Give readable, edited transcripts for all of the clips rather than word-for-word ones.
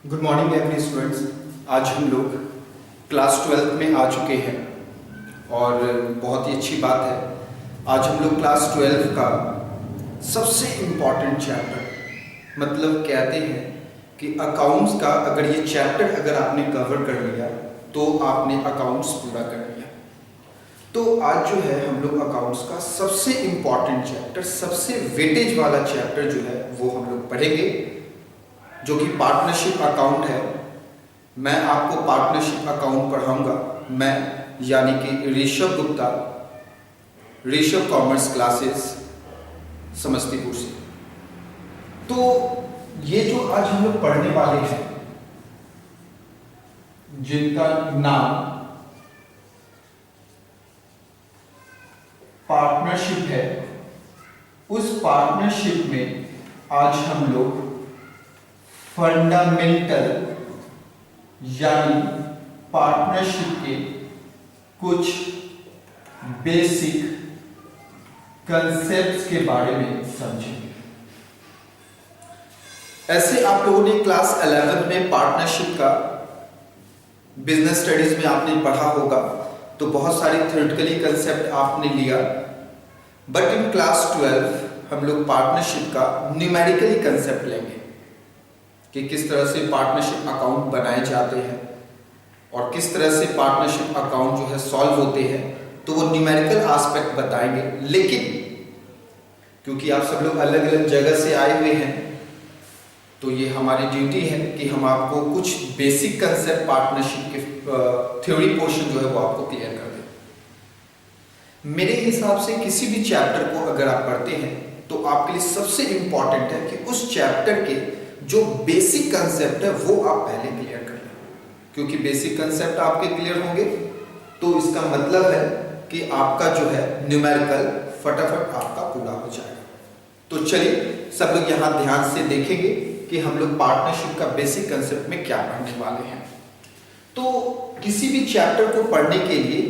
Good morning every students. आज हम लोग क्लास 12 में आ चुके हैं और बहुत ही अच्छी बात है। आज हम लोग क्लास 12 का सबसे इम्पॉर्टेंट चैप्टर मतलब कहते हैं कि अकाउंट्स का अगर ये चैप्टर अगर आपने कवर कर लिया तो आपने अकाउंट्स पूरा कर लिया। तो आज जो है हम लोग अकाउंट्स का सबसे इम्पॉर्टेंट चैप्टर, सबसे वेटेज वाला चैप्टर जो है वो हम लोग पढ़ेंगे, जो कि पार्टनरशिप अकाउंट है। मैं आपको पार्टनरशिप अकाउंट पढ़ाऊंगा, मैं यानी कि ऋषभ गुप्ता, ऋषभ कॉमर्स क्लासेस समस्तीपुर से। तो ये जो आज हम लोग पढ़ने वाले हैं, जिनका नाम पार्टनरशिप है, उस पार्टनरशिप में आज हम लोग फंडामेंटल यानी पार्टनरशिप के कुछ बेसिक कंसेप्ट्स के बारे में समझेंगे। ऐसे आप लोगों ने क्लास 11 में पार्टनरशिप का बिजनेस स्टडीज में आपने पढ़ा होगा, तो बहुत सारे थ्योरेटिकली कंसेप्ट आपने लिया, बट इन क्लास 12 हम लोग पार्टनरशिप का न्यूमेरिकली कंसेप्ट लेंगे कि किस तरह से पार्टनरशिप अकाउंट बनाए जाते हैं और किस तरह से पार्टनरशिप अकाउंट जो है सॉल्व होते हैं। तो वो न्यूमेरिकल एस्पेक्ट बताएंगे, लेकिन क्योंकि आप सब लोग अलग अलग जगह से आए हुए हैं, तो ये हमारी ड्यूटी है कि हम आपको कुछ बेसिक कंसेप्ट पार्टनरशिप के थ्योरी पोर्शन जो है वो आपको क्लियर कर दें। मेरे हिसाब से किसी भी चैप्टर को अगर आप पढ़ते हैं तो आपके लिए सबसे इंपॉर्टेंट है कि उस चैप्टर के जो बेसिक कंसेप्ट है वो आप पहले क्लियर कर लें, क्योंकि बेसिक कंसेप्ट आपके क्लियर होंगे तो इसका मतलब है कि आपका जो है न्यूमेरिकल फटाफट आपका पूरा हो जाएगा। तो चलिए सब लोग यहाँ ध्यान से देखेंगे कि हम लोग पार्टनरशिप का बेसिक कंसेप्ट में क्या पढ़ने वाले हैं। तो किसी भी चैप्टर को पढ़ने के लिए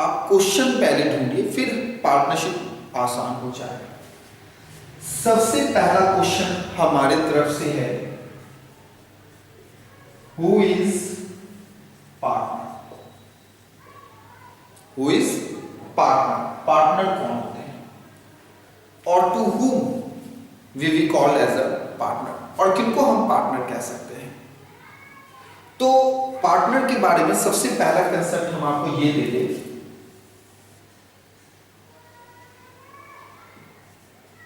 आप क्वेश्चन पहले ढूंढिए, फिर पार्टनरशिप आसान हो जाएगा। सबसे पहला क्वेश्चन हमारे तरफ से है, who is partner? Who is partner? Partner कौन होते हैं और to whom we we call as a partner, और किनको हम पार्टनर कह सकते हैं। तो पार्टनर के बारे में सबसे पहला कंसेप्ट हम आपको ये दे दें,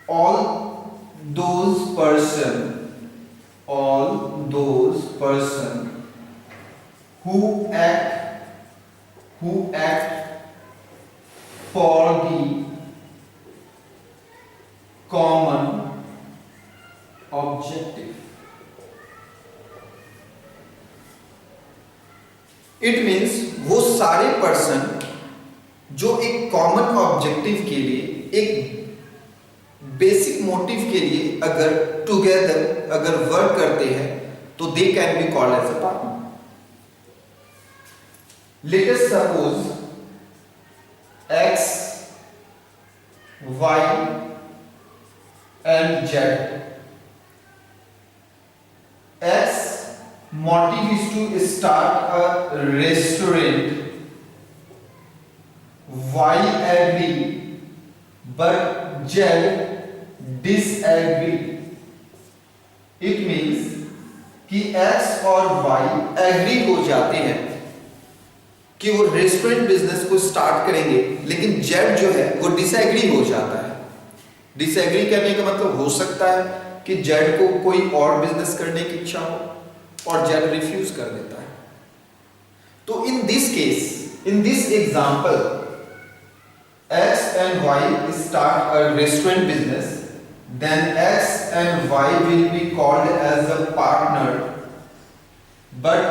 all those person who act for the common objective. It means वो सारे पर्सन जो एक कॉमन ऑब्जेक्टिव के लिए, एक बेसिक मोटिव के लिए अगर टुगेदर अगर वर्क करते हैं तो they can be called as a partner. Let us suppose X, Y and Z. X motive is to start a restaurant. Y agree, but Z disagree. It means कि X और Y agree हो जाते हैं कि वो restaurant business को start करेंगे, लेकिन Z जो है वो डिसएग्री हो जाता है। डिसएग्री करने का मतलब हो सकता है कि Z को कोई और बिजनेस करने की इच्छा हो और Z रिफ्यूज कर देता है। तो in this case, in this example, X and Y start a restaurant business, then X and Y will be called as a partner, but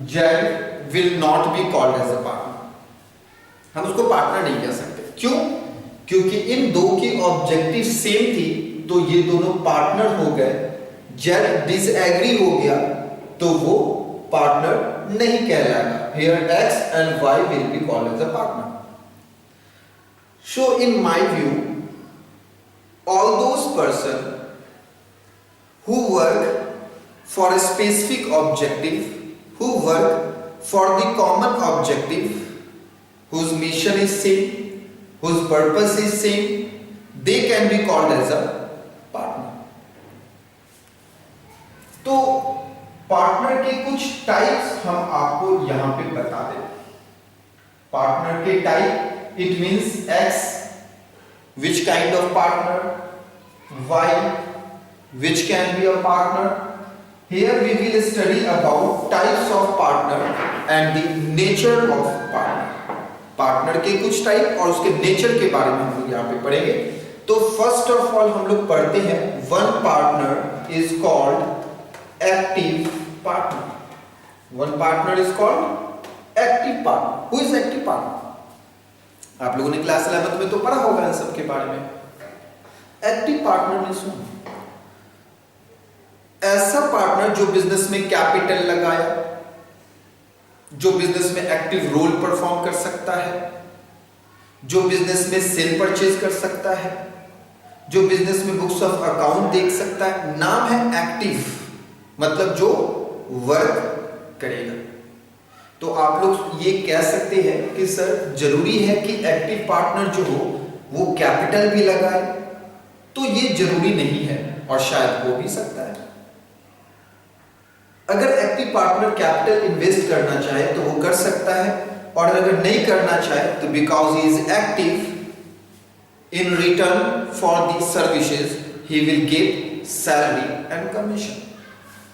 Z will not be called as a partner. हम उसको partner नहीं कह सकते। क्यों? क्योंकि इन दो की objective same थी, तो ये दोनों पार्टनर हो गए। Z डिसएग्री हो गया तो वो पार्टनर नहीं कहलाएगा। Here X and Y will be called as a partner. So in my view, all those person who work for a specific objective, who work for the common objective, whose mission is same, whose purpose is same, they can be called as a partner. तो partner के कुछ types हम आपको यहां पे बता दें. Partner के type, it means X, which kind of partner, Y, which can be a partner. Here we will study about types of partner and the nature of partner. Partner के कुछ टाइप और उसके नेचर के बारे में हम लोग यहाँ पे पढ़ेंगे. तो फर्स्ट ऑफ ऑल हम लोग पढ़ते हैं, one partner is called active partner. One partner is called active partner. Who is active partner? आप लोगों ने क्लास 11 में तो पढ़ा होगा इन सब के बारे में. एक्टिव पार्टनर मींस ऐसा पार्टनर जो बिजनेस में कैपिटल लगाया, जो बिजनेस में एक्टिव रोल परफॉर्म कर सकता है, जो बिजनेस में सेल परचेज कर सकता है, जो बिजनेस में बुक्स ऑफ अकाउंट देख सकता है. नाम है एक्टिव, मतलब जो वर्क करेगा. तो आप लोग ये कह सकते हैं कि सर जरूरी है कि एक्टिव पार्टनर जो हो वो कैपिटल भी लगाए. तो ये जरूरी नहीं है और शायद हो भी सकता है. अगर एक्टिव पार्टनर कैपिटल इन्वेस्ट करना चाहे तो वो कर सकता है, और अगर नहीं करना चाहे तो because he is active, in return for the services he will give salary and commission.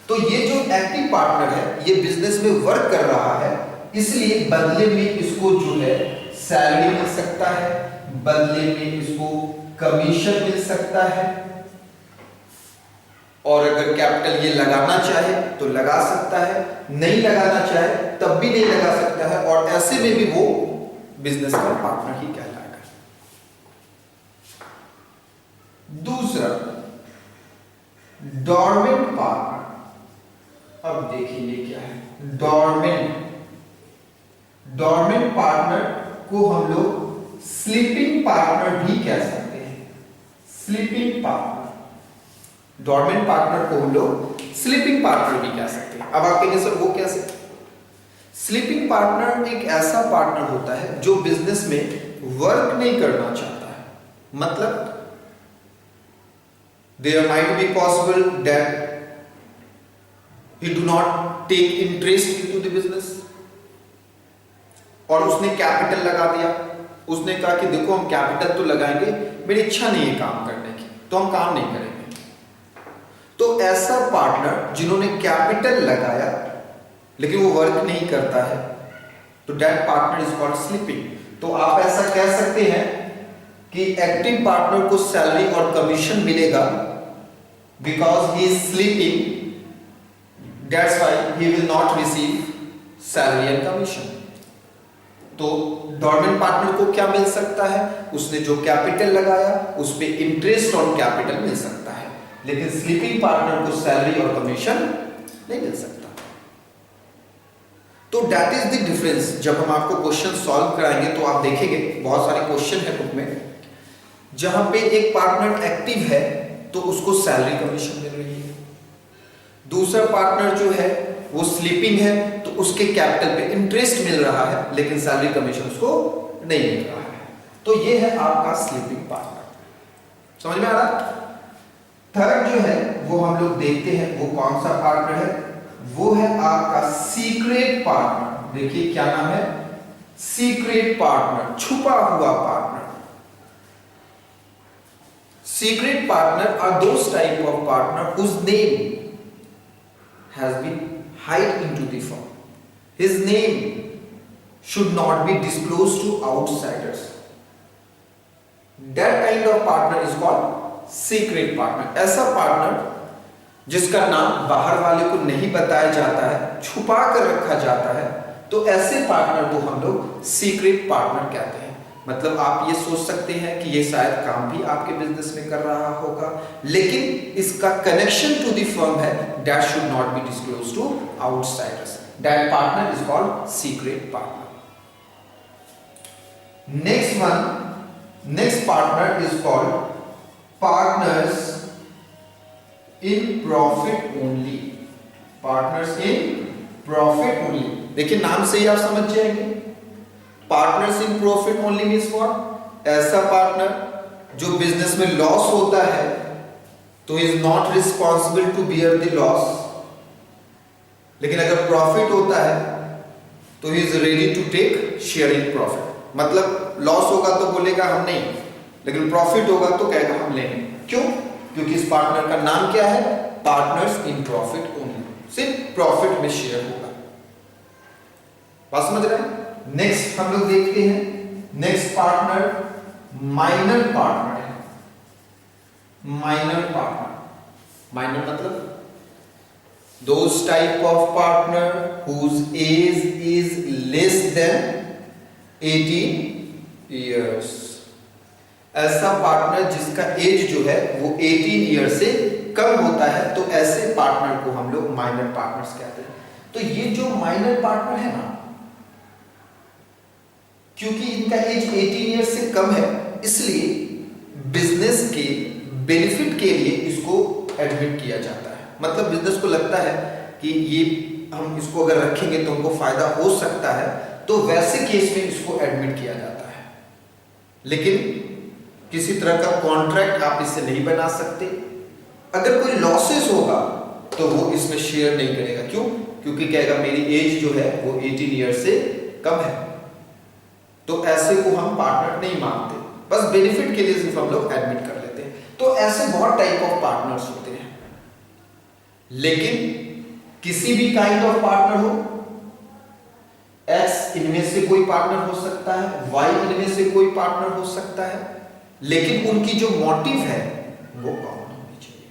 तो ये जो एक्टिव पार्टनर है ये बिजनेस में वर्क कर रहा है, इसलिए बदले में इसको जो है सैलरी मिल सकता है, बदले में इसको कमीशन मिल सकता है, और अगर कैपिटल ये लगाना चाहे तो लगा सकता है, नहीं लगाना चाहे तब भी नहीं लगा सकता है, और ऐसे में भी वो बिजनेस का पार्टनर ही कहलाएगा. दूसरा, डॉर्मेंट पार्टनर. अब देखिए ये क्या है. डॉर्मेंट पार्टनर को हम लोग स्लीपिंग पार्टनर भी कह सकते हैं. स्लीपिंग पार्टनर, डॉर्मेंट पार्टनर को हम लोग स्लीपिंग पार्टनर भी कह सकते हैं. अब आप कहेंगे सर वो कैसे? स्लीपिंग पार्टनर एक ऐसा पार्टनर होता है जो बिजनेस में वर्क नहीं करना चाहता है. मतलब there might be possible that he do not take interest into the business, और उसने कैपिटल लगा दिया. उसने कहा कि देखो हम कैपिटल तो लगाएंगे, मेरी इच्छा नहीं है काम करने की, तो हम काम नहीं करेंगे. तो ऐसा पार्टनर जिन्होंने कैपिटल लगाया लेकिन वो वर्क नहीं करता है, तो that partner is called sleeping. तो आप ऐसा कह सकते हैं कि एक्टिव पार्टनर को सैलरी और कमीशन मिलेगा because he is sleeping, that's why he will not receive salary and commission. तो डॉर्मेंट पार्टनर को क्या मिल सकता है? उसने जो कैपिटल लगाया उस पे इंटरेस्ट ऑन कैपिटल मिल सकता है, लेकिन स्लीपिंग पार्टनर को सैलरी और कमीशन नहीं मिल सकता. तो दैट इज द डिफरेंस. जब हम आपको क्वेश्चन सॉल्व कराएंगे तो आप देखेंगे बहुत सारे क्वेश्चन है बुक में, जहां पे एक पार्टनर एक्टिव है तो उसको सैलरी कमीशन मिल रही है, दूसरा पार्टनर जो है वो स्लीपिंग है तो उसके कैपिटल पे इंटरेस्ट मिल रहा है लेकिन सैलरी कमीशन उसको नहीं मिल रहा है. तो ये है आपका स्लीपिंग पार्टनर. समझ में आ रहा? थर्ड जो है वो हम लोग देखते हैं वो कौन सा पार्टनर है. वो है आपका सीक्रेट पार्टनर. देखिए क्या नाम है? सीक्रेट पार्टनर, छुपा हुआ partner. Secret partner are those type of partner whose name has been hide into the firm. His name should not be disclosed to outsiders. That kind of partner is called secret partner. ऐसा partner जिसका नाम बाहर वाले को नहीं बताया जाता है, छुपा कर रखा जाता है, तो ऐसे पार्टनर को हम लोग सीक्रेट पार्टनर कहते हैं. मतलब आप ये सोच सकते हैं कि ये शायद काम भी आपके बिजनेस में कर रहा होगा, लेकिन इसका कनेक्शन टू द फर्म है, that should not be disclosed to outsiders. That partner is called secret partner. Next partner is called partners in profit only. Partners in profit only. देखिए नाम से ही आप समझ जाएंगे, partners in profit only means what? ऐसा partner जो business में लॉस होता है तो is not responsible to bear the loss, लेकिन अगर प्रॉफिट होता है तो he is ready to take share in profit. मतलब लॉस होगा तो बोलेगा हम नहीं, लेकिन प्रॉफिट होगा तो कहेगा हम लेंगे। क्यों? क्योंकि इस पार्टनर का नाम क्या है? पार्टनर्स इन प्रॉफिट ओनली, सिर्फ प्रॉफिट में शेयर होगा। बात समझ रहे हैं? नेक्स्ट हम लोग देखते हैं, नेक्स्ट पार्टनर माइनर पार्टनर है। माइनर पार्टनर, माइनर मतलब those type of partner whose age is less than 18 years। ऐसा पार्टनर जिसका एज जो है वो 18 ईयर से कम होता है, तो ऐसे पार्टनर को हम लोग माइनर पार्टनर्स कहते हैं। तो ये जो माइनर पार्टनर है ना, क्योंकि इनका एज 18 ईयर से कम है, इसलिए बिजनेस के बेनिफिट के लिए इसको एडमिट किया जाता है। मतलब बिजनेस को लगता है कि ये हम इसको अगर रखेंगे तो हमको फायदा हो सकता है, तो वैसे केस में इसको एडमिट किया जाता है। लेकिन किसी तरह का कॉन्ट्रैक्ट आप इससे नहीं बना सकते। अगर कोई लॉसेस होगा तो वो इसमें शेयर नहीं करेगा। क्यों? क्योंकि कहेगा मेरी एज जो है वो 18 ईयर से कम है, तो ऐसे को हम पार्टनर नहीं मानते, बस बेनिफिट के लिए सिर्फ हम लोग एडमिट कर लेते हैं। तो ऐसे बहुत टाइप ऑफ पार्टनर्स होते हैं, लेकिन किसी भी काइंड ऑफ पार्टनर हो, एक्स इनमें से कोई पार्टनर हो सकता है, वाई इनमें से कोई पार्टनर हो सकता है, लेकिन उनकी जो मोटिव है वो कॉमन होनी चाहिए।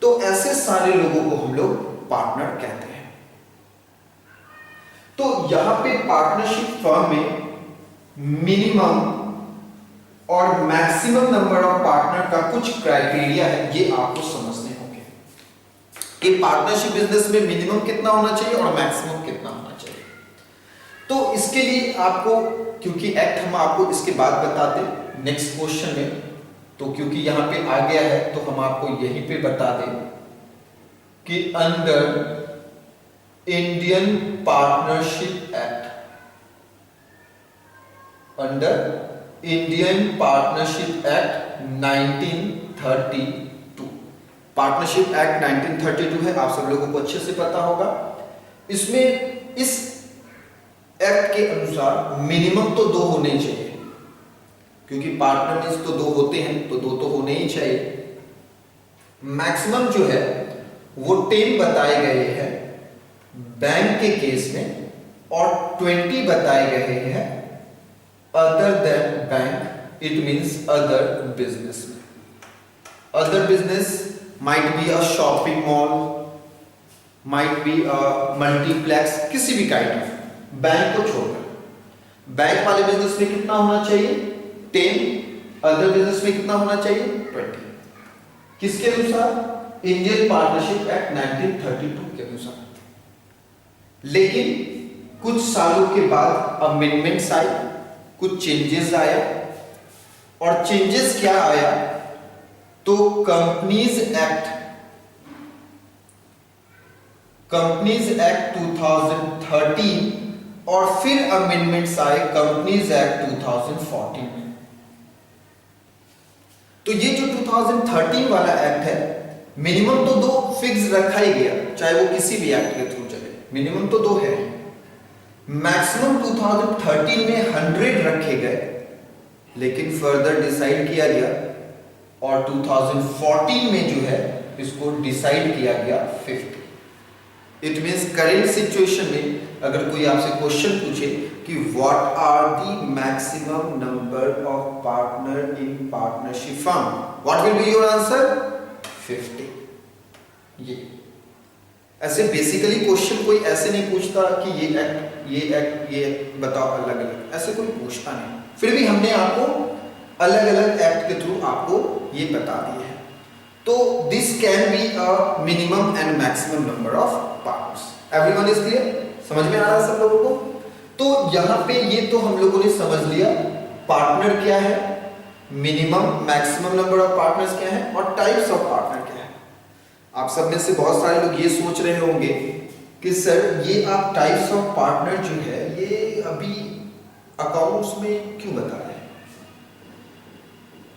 तो ऐसे सारे लोगों को हम लोग पार्टनर कहते हैं। तो यहां पे पार्टनरशिप फर्म में मिनिमम और मैक्सिमम नंबर ऑफ पार्टनर का कुछ क्राइटेरिया है, ये आपको समझने होंगे कि पार्टनरशिप बिजनेस में मिनिमम कितना होना चाहिए और मैक्सिमम कितना होना चाहिए। तो इसके लिए आपको, क्योंकि एक्ट हम आपको इसके बाद बताते नेक्स्ट क्वेश्चन में, तो क्योंकि यहां पे आ गया है तो हम आपको यहीं पे बता दें कि under Indian partnership act, under Indian partnership act 1932, partnership act 1932 है, आप सब लोगों को अच्छे से पता होगा। इसमें इस एक्ट के अनुसार मिनिमम तो 2 होने चाहिए, क्योंकि पार्टनर्स तो 2 होते हैं तो 2 तो होने ही चाहिए। मैक्सिमम जो है वो 10 बताए गए हैं बैंक के केस में, और 20 बताए गए हैं other than bank, it means other business में। Other business might be a shopping mall, might be a multiplex, किसी भी काइंड ऑफ, बैंक को छोड़कर। बैंक वाले बिजनेस में कितना होना चाहिए? 10, अदर बिजनेस में कितना होना चाहिए? 20। किसके अनुसार? इंडियन पार्टनरशिप एक्ट 1932 के अनुसार। लेकिन कुछ सालों के बाद अमेंडमेंट्स आए, कुछ चेंजेस आया, और चेंजेस क्या आया? तो कंपनीज एक्ट 2013 और फिर अमेंडमेंट्स आए कंपनीज एक्ट 2014 में। तो ये जो 2013 वाला एक्ट है, मिनिमम तो 2 फिक्स रखा ही गया, चाहे वो किसी भी एक्ट के थ्रू चले, मिनिमम तो 2 है। मैक्सिमम 2013 में 100 रखे गए, लेकिन फर्दर डिसाइड किया गया और 2014 में जो है इसको डिसाइड किया गया 50। इट मींस करेंट सिचुएशन में अगर कोई आपसे क्वेश्चन पूछे कि what are the maximum number of partner in partnership firm, what will be your answer? 50। ये ऐसे बेसिकली क्वेश्चन कोई ऐसे नहीं पूछता कि ये बताओ अलग अलग, ऐसे कोई पूछता नहीं। फिर भी हमने आपको अलग अलग एक्ट के थ्रू आपको ये बता दिया है। तो this can be a minimum and maximum number of partners. Everyone is clear? समझ में आ रहा है सब लोगों को? तो यहां पे ये तो हम लोगों ने समझ लिया पार्टनर क्या है, minimum maximum number of partners क्या है, और टाइप्स ऑफ पार्टनर क्या है। आप सब में से बहुत सारे लोग ये सोच रहे होंगे कि सर ये आप टाइप्स ऑफ पार्टनर जो है ये अभी अकाउंट्स में क्यों बता रहे हैं?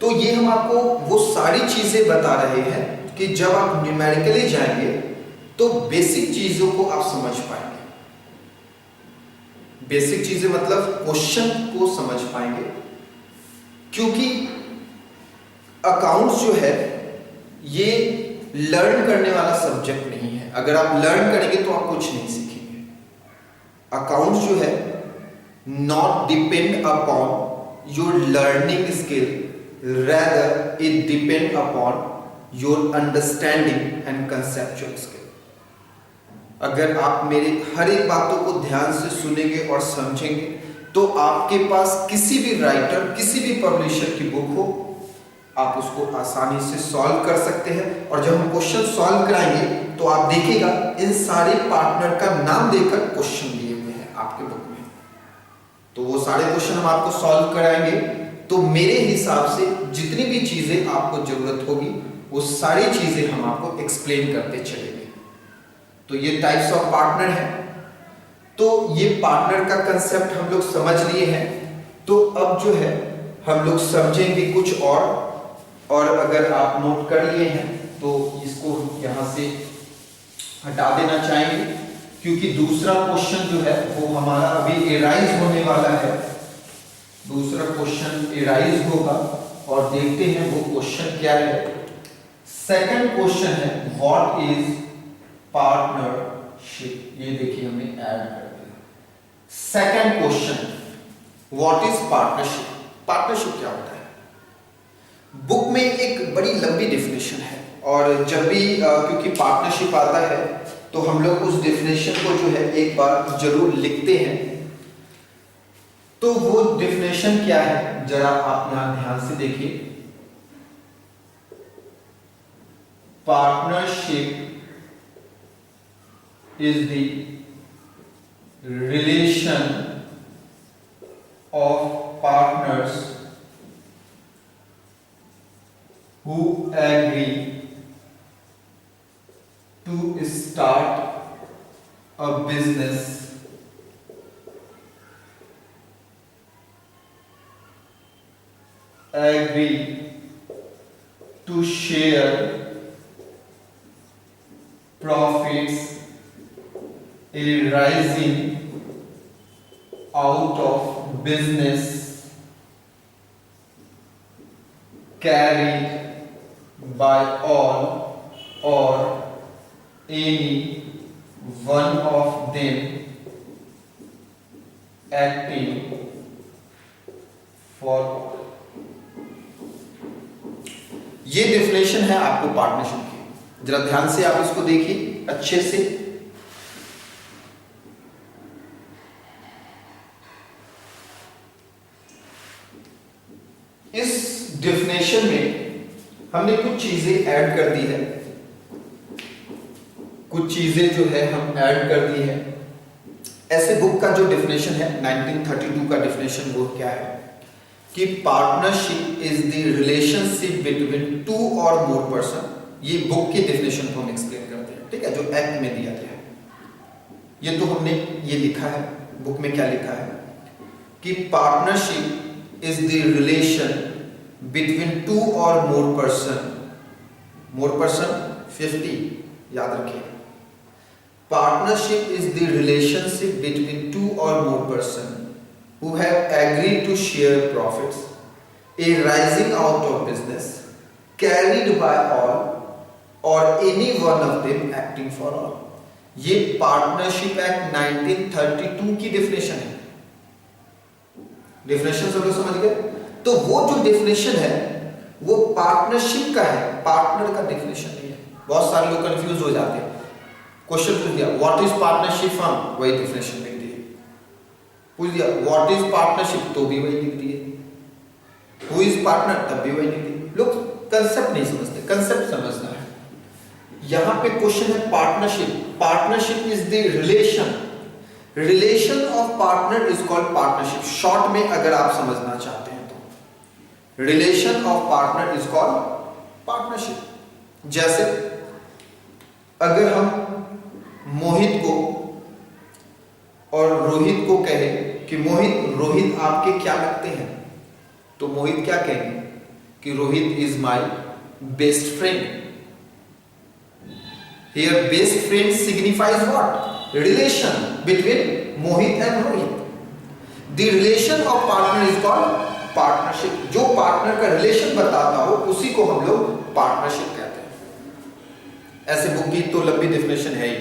तो ये हम आपको वो सारी चीजें बता रहे हैं कि जब आप न्यूमेरिकली जाएंगे तो बेसिक चीजों को आप समझ पाएंगे। बेसिक चीजें मतलब क्वेश्चन को समझ पाएंगे, क्योंकि अकाउंट्स जो है ये लर्न करने वाला सब्जेक्ट नहीं है। अगर आप लर्न करेंगे तो आप कुछ नहीं सीखेंगे। अकाउंट्स जो है not depend upon your learning skill, rather it depend upon your understanding and conceptual skill। अगर आप मेरे हर एक बातों को ध्यान से सुनेंगे और समझेंगे तो आपके पास किसी भी राइटर, किसी भी पब्लिशर की बुक हो, आप उसको आसानी से सॉल्व कर सकते हैं। और जब हम क्वेश्चन सॉल्व कराएंगे तो आप देखिएगा इन सारे पार्टनर का नाम देकर क्वेश्चन दिए हुए हैं आपके बुक में। तो वो सारे क्वेश्चन हम आपको सॉल्व कराएंगे। तो मेरे हिसाब से जितनी भी चीजें आपको जरूरत होगी वो सारी चीजें हम आपको एक्सप्लेन करते चलेंगे। तो ये टाइप्स ऑफ पार्टनर है। तो ये पार्टनर का कंसेप्ट हम लोग समझ लिए हैं। तो अब जो है हम लोग समझेंगे कुछ और अगर आप नोट कर लिए हैं तो इसको यहां से हटा देना चाहेंगे, क्योंकि दूसरा क्वेश्चन जो है वो हमारा अभी एराइज होने वाला है। दूसरा क्वेश्चन एराइज होगा और देखते हैं वो क्वेश्चन क्या है। सेकंड क्वेश्चन है व्हाट इज पार्टनरशिप। ये देखिए हमने ऐड कर दिया। Second question what is partnership. Partnership क्या होता है? बुक में एक बड़ी लंबी डेफिनेशन है और जब भी क्योंकि पार्टनरशिप आता है तो हम लोग उस डेफिनेशन को जो है एक बार जरूर लिखते हैं। तो वो डेफिनेशन क्या है जरा आप यहां ध्यान से देखिए। Partnership is the relation of partners who agree to start a business agree to share profits arising out of business carried by all or any one of them acting for all। ये definition है आपको partnership की। जरा ध्यान से आप इसको देखिए अच्छे से। इस डेफिनेशन में हमने कुछ चीजें ऐड कर दी है। कुछ चीजें जो है हम ऐड कर दी है। ऐसे बुक का जो डेफिनेशन है 1932 का डेफिनेशन वो क्या है कि partnership is the relationship between two or more person. ये बुक के डेफिनेशन को हम एक्सप्लेन करते हैं, ठीक है, जो एक्ट में दिया गया है। ये तो हमने ये लिखा है, बुक में क्या लिखा है कि partnership is the relation between two or more person 50 याद रखिएगा। Partnership is the relationship between two or more person who have agreed to share profits arising out of business carried by all or any one of them acting for all। ये partnership act 1932 की definition है। Definition सब लोग समझ गए? तो वो जो डेफिनेशन है वो पार्टनरशिप का है, पार्टनर का डेफिनेशन नहीं है। बहुत सारे लोग कंफ्यूज हो जाते हैं। क्वेश्चन पूछ दिया व्हाट इज पार्टनरशिप फर्म, वही डेफिनेशन लिख दी। पूछ दिया व्हाट इज पार्टनरशिप, तो भी वही लिख दिए। हु इज पार्टनर, तब भी वही लिख दिए। लोग कंसेप्ट नहीं समझते, कंसेप्ट समझना है। यहां पे क्वेश्चन है partnership. Partnership is the relation of partner is called partnership. Short में अगर आप समझना चाहते हैं तो relation of partner is called partnership. जैसे अगर हम मोहित को रोहित को कहे कि मोहित, रोहित आपके क्या लगते हैं, तो मोहित क्या कहेंगे कि Rohit is my best friend. Here best friend signifies what? Relation between Mohit and Rohit. The relation of partner is called partnership. जो पार्टनर का रिलेशन बताता हो उसी को हम लोग पार्टनरशिप कहते हैं। ऐसे बुक की तो लंबी डेफिनेशन है ही,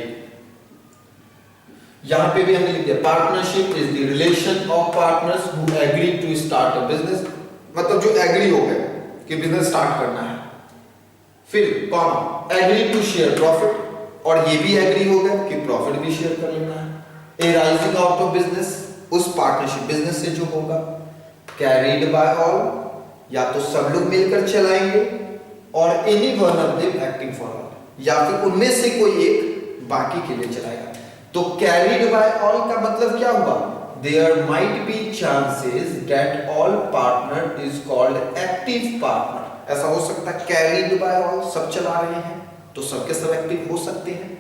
यहां पे भी हमने लिख दिया partnership is the relation of partners who agree to start a business, मतलब जो एग्री हो गए कि बिजनेस स्टार्ट करना है। फिर कौन? एग्री टू शेयर प्रॉफिट, और ये भी एग्री हो गए कि प्रॉफिट भी शेयर कर लेना है। ए राइजिंग आउट ऑफ बिजनेस, उस पार्टनरशिप बिजनेस से जो होगा। कैरीड बाय ऑल, या तो सब लोग मिलकर चलाएंगे, और any one of them acting for all, या फिर उनमें से कोई एक बाकी के लिए चलाएगा। तो कैरीड बाय ऑल का मतलब क्या हुआ? There might be chances that all partner is called active partner. ऐसा हो सकता है कैरीड बाय ऑल, सब चला रहे हैं तो सबके सब एक्टिव हो सकते हैं।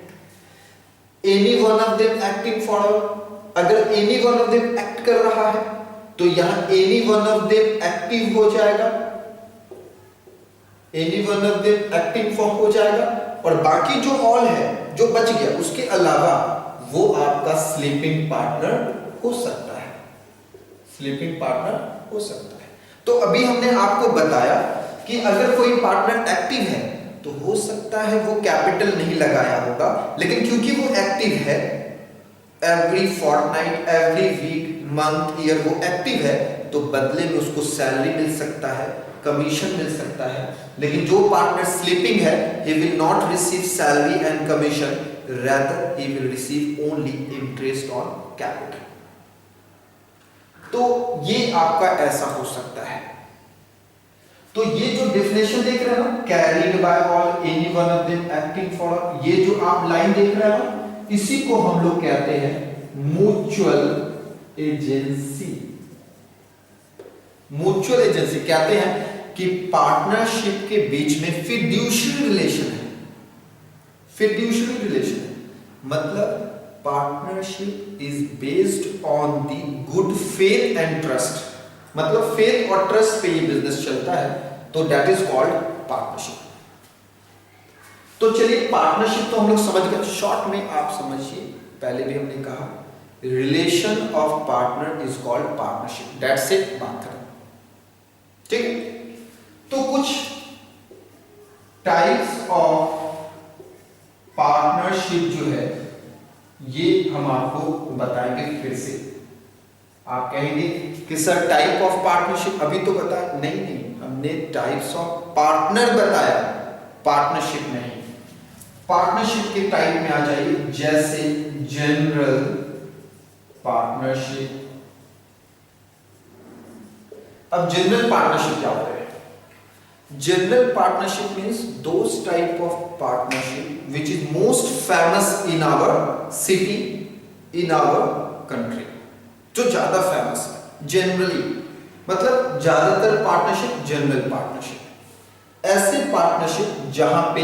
Any one of them acting for all, अगर any one of them act कर रहा है तो यहां any one of them active हो जाएगा, any one of them acting for हो जाएगा, और बाकी जो ऑल है जो बच गया उसके अलावा वो आपका स्लीपिंग पार्टनर हो सकता है, स्लीपिंग पार्टनर हो सकता है। तो अभी हमने आपको बताया कि अगर कोई पार्टनर एक्टिव है तो हो सकता है वो कैपिटल नहीं लगाया होगा, लेकिन क्योंकि वो एक्टिव है, every fortnight, every week, month, year वो एक्टिव है, तो बदले में उसको सैलरी मिल सकता है, कमीशन मिल सकता है। लेकिन जो पार्टनर स्लीपिंग है, he will not receive salary and commission, rather he will receive only interest on capital। तो ये आपका ऐसा हो सकता है। तो ये जो डेफिनेशन देख रहे हो, carried bye all, any one of them acting for all, ये जो आप लाइन देख रहे हो, इसी को हम लोग कहते हैं म्यूचुअल एजेंसी। म्यूचुअल एजेंसी कहते हैं कि पार्टनरशिप के बीच में फिड्यूशियरी रिलेशन है। फिड्यूशियरी रिलेशन है मतलब partnership is based on the good faith and trust, मतलब फेथ और ट्रस्ट पे ये बिजनेस चलता है, तो दैट इज कॉल्ड पार्टनरशिप। तो चलिए पार्टनरशिप तो हम लोग समझ गए, शॉर्ट में आप समझिए। पहले भी हमने कहा relation of partner is called partnership, that's it, बात करें, ठीक है। तो कुछ टाइप्स ऑफ पार्टनरशिप जो है ये हम आपको बताएंगे फिर से। आप कहेंगे कि सर टाइप ऑफ पार्टनरशिप अभी तो बताया नहीं, हमने टाइप्स ऑफ पार्टनर बताया, पार्टनरशिप नहीं। पार्टनरशिप के टाइप में आ जाइए, जैसे जनरल पार्टनरशिप। अब जनरल पार्टनरशिप क्या होता है? General partnership means those type of partnership which is most famous in our city, in our country, जो ज्यादा फेमस है। जनरली मतलब ज्यादातर पार्टनरशिप जनरल पार्टनरशिप, ऐसे पार्टनरशिप जहां पे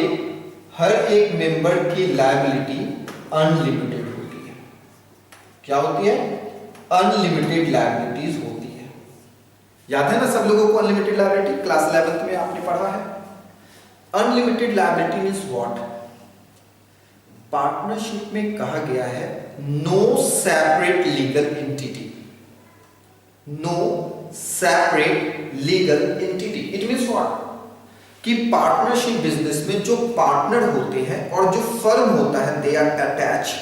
हर एक मेंबर की लायबिलिटी अनलिमिटेड होती है। क्या होती है? अनलिमिटेड लायबिलिटीज होती है। याद है ना सब लोगों को अनलिमिटेड लायबिलिटी? क्लास 11th में आपने पढ़ा है। Unlimited liability means what? Partnership में कहा गया है no separate legal entity, no separate legal entity. It means what? कि पार्टनरशिप बिजनेस में जो पार्टनर होते हैं और जो फर्म होता है दे आर अटैच,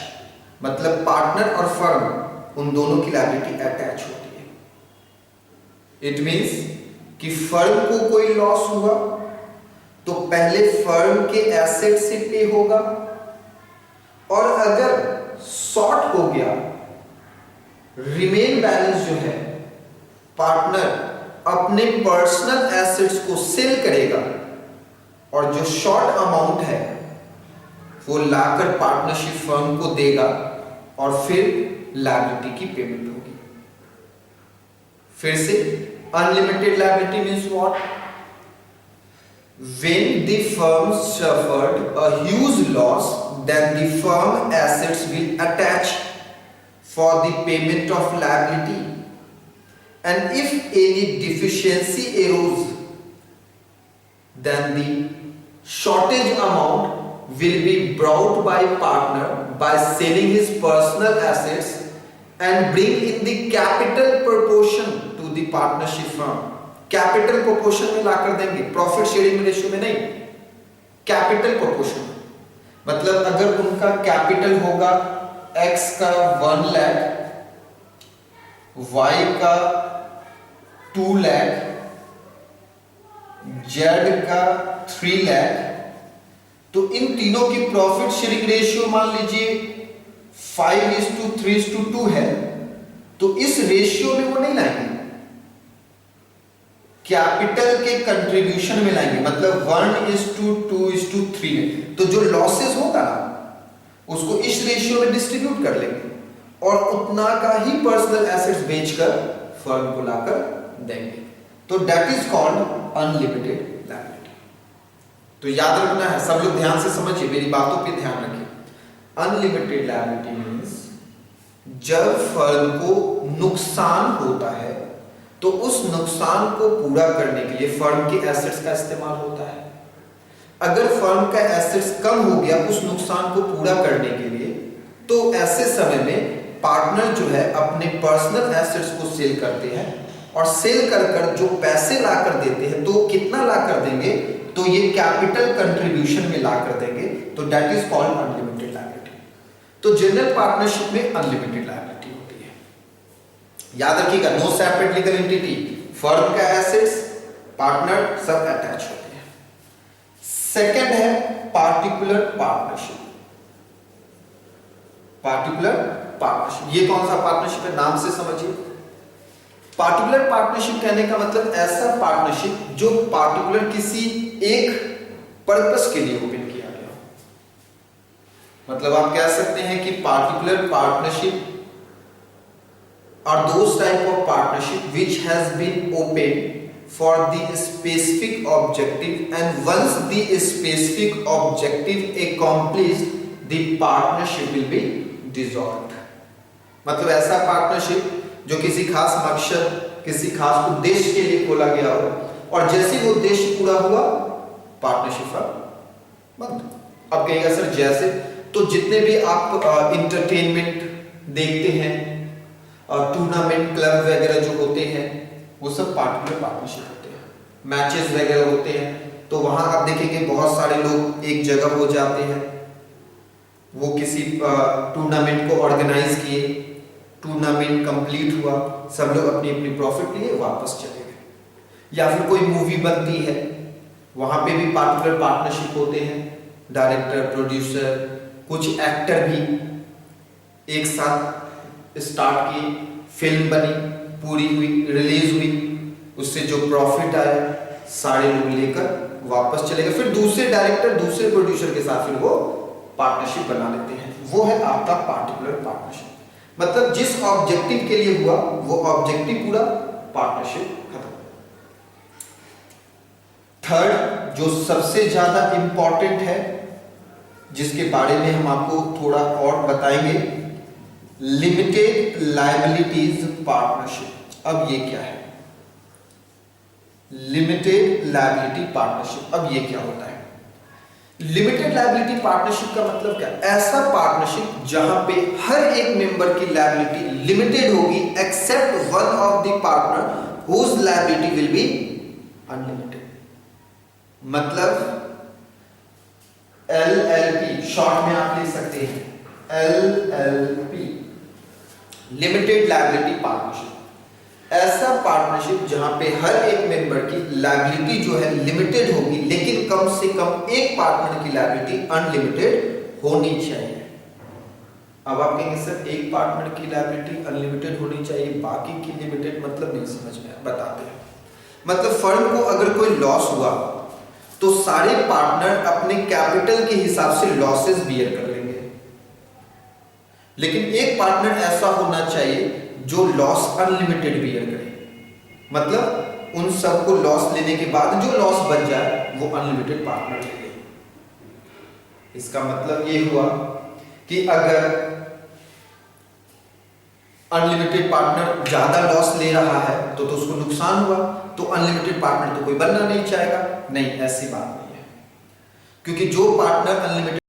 मतलब पार्टनर और फर्म उन दोनों की लायबिलिटी अटैच होती है। इट मींस कि फर्म को कोई लॉस हुआ तो पहले फर्म के एसेट से पे होगा, और अगर शॉर्ट हो गया रिमेन बैलेंस जो है पार्टनर अपने पर्सनल एसेट्स को सेल करेगा, और जो शॉर्ट अमाउंट है वो लाकर पार्टनरशिप फर्म को देगा, और फिर लायबिलिटी की पेमेंट होगी। फिर से unlimited liability means what? When the firm suffered a huge loss then the firm assets will attach for the payment of liability, and if any deficiency arose, then the shortage amount will be brought by partner by selling his personal assets and bring in the capital proportion to the partnership firm. Capital proportion में लाकर देंगे, profit sharing ratio में नहीं, capital proportion. मतलब अगर उनका capital होगा x का 1 लाख, y का 2 लाख, z का 3 लाख, तो इन तीनों की प्रॉफिट शेयरिंग रेशियो मान लीजिए 5:3:2 है, तो इस रेशियो में वो नहीं लाएंगे, कैपिटल के कंट्रीब्यूशन में लाएंगे, मतलब 1:2:3 में। तो जो लॉसेस होगा ना उसको इस रेशियो में डिस्ट्रीब्यूट कर लेंगे और उतना का ही पर्सनल एसेट्स बेचकर फर्म को लाकर देंगे। तो that is called unlimited liability. तो याद रखना है, सब लोग ध्यान से समझिए, मेरी बातों पे ध्यान रखिए। अनलिमिटेड लायबिलिटी मींस जब फर्म को नुकसान होता है तो उस नुकसान को पूरा करने के लिए फर्म के एसेट्स का इस्तेमाल होता है। अगर फर्म का एसेट्स कम हो गया उस नुकसान को पूरा करने के लिए, तो ऐसे समय में पार्टनर जो है अपने पर्सनल एसेट्स को सेल करते हैं और सेल कर कर जो पैसे लाकर देते हैं, तो कितना लाकर देंगे, तो ये कैपिटल कंट्रीब्यूशन में लाकर देंगे। तो that is called unlimited liability. तो जनरल पार्टनरशिप में अनलिमिटेड लायबिलिटी होती है। याद रखिएगा, no separate legal entity, firm का एसेट्स, पार्टनर सब अटैच होते हैं। सेकंड है पार्टिकुलर पार्टनरशिप। पार्टिकुलर पार्टनरशिप, ये कौन सा पार्टनरशिप है, नाम से समझिए। पार्टिकुलर पार्टनरशिप कहने का मतलब ऐसा पार्टनरशिप जो पार्टिकुलर किसी एक पर्पस के लिए ओपन किया गया। मतलब आप कह सकते हैं कि particular partnership are those type of partnership which has been opened for the specific objective, and once the specific objective accomplished, the partnership will be dissolved। मतलब ऐसा पार्टनरशिप जो किसी खास मकसद, किसी खास उद्देश्य के लिए खोला गया हो, और जैसे वो उद्देश्य पूरा हुआ पार्टनरशिप बंद। अब कहेगा सर जैसे, तो जितने भी आप इंटरटेनमेंट देखते हैं, टूर्नामेंट क्लब वगैरह जो होते हैं, वो सब पार्टिकुलर पार्टनरशिप होते हैं। मैचेस वगैरह होते हैं, तो वहां आप देखेंगे बहुत सारे लोग एक जगह हो जाते हैं, वो किसी टूर्नामेंट को ऑर्गेनाइज किए, टूर्नामेंट कंप्लीट हुआ, सब लोग अपनी अपनी प्रॉफिट लिए वापस चले गए। या फिर कोई मूवी बनती है, वहां पे भी पार्टिकुलर पार्टनरशिप होते हैं, डायरेक्टर, प्रोड्यूसर, कुछ एक्टर भी एक साथ स्टार्ट की, फिल्म बनी, पूरी हुई, रिलीज हुई, उससे जो प्रॉफिट आया सारे लोग लेकर वापस चले गए। फिर दूसरे डायरेक्टर, दूसरे प्रोड्यूसर के साथ फिर वो पार्टनरशिप बना लेते हैं। वो है आपका पार्टिकुलर पार्टनरशिप। मतलब जिस ऑब्जेक्टिव के लिए हुआ वो ऑब्जेक्टिव पूरा, पार्टनरशिप खत्म। थर्ड जो सबसे ज्यादा इंपॉर्टेंट है, जिसके बारे में हम आपको थोड़ा और बताएंगे, लिमिटेड लायबिलिटीज पार्टनरशिप। अब ये क्या है लिमिटेड लायबिलिटी पार्टनरशिप? अब ये क्या होता है लिमिटेड लायबिलिटी पार्टनरशिप का मतलब क्या? ऐसा पार्टनरशिप जहां पे हर एक मेंबर की लायबिलिटी लिमिटेड होगी except one of the partner whose liability will be unlimited. मतलब LLP शॉर्ट में आप लिख सकते हैं, LLP लिमिटेड लायबिलिटी पार्टनरशिप। ऐसा पार्टनरशिप जहां पे हर एक मेंबर की लायबिलिटी जो है लिमिटेड होगी, लेकिन कम से कम एक पार्टनर की लायबिलिटी अनलिमिटेड होनी चाहिए। अब आप कहेंगे सर एक पार्टनर की लायबिलिटी अनलिमिटेड होनी चाहिए, बाकी की लिमिटेड, मतलब नहीं समझ में, बताते हैं। मतलब फर्म को अगर कोई लॉस हुआ तो सारे पार्टनर अपने कैपिटल के हिसाब से लॉसेस बियर कर लेंगे, लेकिन एक पार्टनर ऐसा होना चाहिए जो लॉस अनलिमिटेड बियर करे। मतलब उन सबको लॉस लेने के बाद जो लॉस बच जाए वो अनलिमिटेड पार्टनर ले ले। इसका मतलब ये हुआ कि अगर अनलिमिटेड पार्टनर ज्यादा लॉस ले रहा है तो उसको नुकसान हुआ, तो अनलिमिटेड पार्टनर तो कोई बनना नहीं चाहेगा। नहीं, ऐसी बात नहीं है, क्योंकि जो पार्टनर अनलिमिटेड